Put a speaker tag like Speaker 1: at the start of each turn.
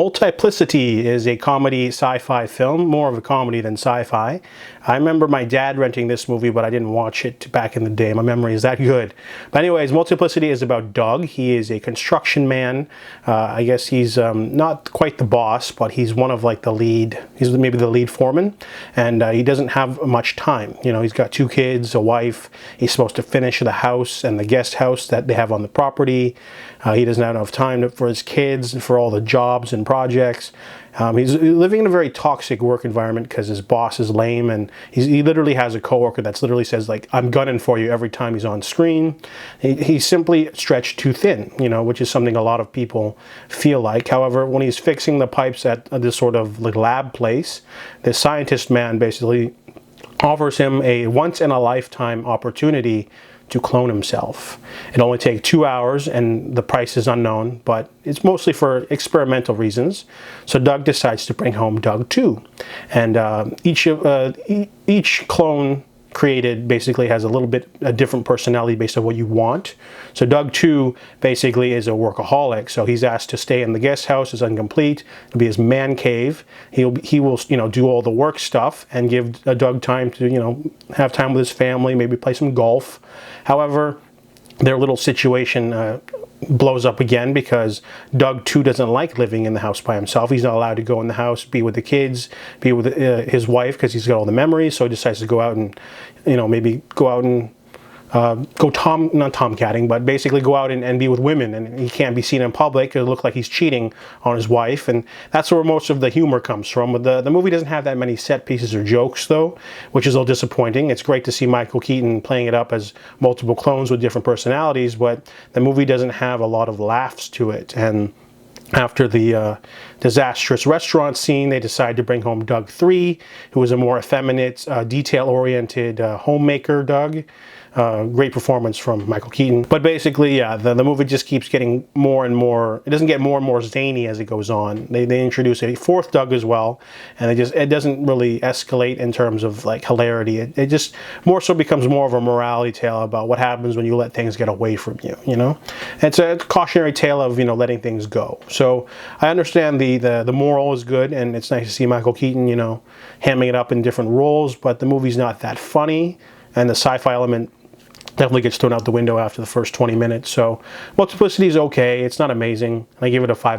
Speaker 1: Multiplicity is a comedy sci-fi film, more of a comedy than sci-fi. I remember my dad renting this movie, but I didn't watch it back in the day. My memory is that good. But anyways, Multiplicity is about Doug. He is a construction man. I guess he's not quite the boss, but he's one of like the lead. He's maybe the lead foreman, and he doesn't have much time. You know, he's got 2 kids, a wife. He's supposed to finish the house and the guest house that they have on the property. He doesn't have enough time for his kids and for all the jobs and projects. He's living in a very toxic work environment because his boss is lame, and he literally has a coworker that literally says like, "I'm gunning for you" every time he's on screen. He's simply stretched too thin, you know, which is something a lot of people feel like. However, when he's fixing the pipes at this sort of like lab place, this scientist man basically offers him a once-in-a-lifetime opportunity to clone himself. It only takes 2 hours and the price is unknown, but it's mostly for experimental reasons. So Doug decides to bring home Doug 2. And each clone created basically has a little bit a different personality based on what you want. So Doug 2 basically is a workaholic, so he's asked to stay in the guest house. It's incomplete. It'll be his man cave. He will do all the work stuff and give Doug time to have time with his family, maybe play some golf. However, their little situation blows up again because Doug 2 doesn't like living in the house by himself. He's not allowed to go in the house, be with the kids, be with his wife because he's got all the memories. So he decides to go out and, maybe go out and not tomcatting, but basically go out and be with women, and he can't be seen in public. It'll look like he's cheating on his wife, and that's where most of the humor comes from. But the movie doesn't have that many set pieces or jokes, though, which is a little disappointing. It's great to see Michael Keaton playing it up as multiple clones with different personalities, but the movie doesn't have a lot of laughs to it. And after the disastrous restaurant scene, they decide to bring home Doug 3, who is a more effeminate, detail-oriented homemaker Doug. Great performance from Michael Keaton. But basically, yeah, the movie just keeps getting more and more, it doesn't get more and more zany as it goes on. They introduce a 4th Doug as well, and it doesn't really escalate in terms of like hilarity. It just more so becomes more of a morality tale about what happens when you let things get away from you, It's a cautionary tale of, letting things go. So I understand the moral is good, and it's nice to see Michael Keaton, hamming it up in different roles, but the movie's not that funny, and the sci-fi element definitely gets thrown out the window after the first 20 minutes. So Multiplicity is okay. It's not amazing. I give it a 5 out of 10.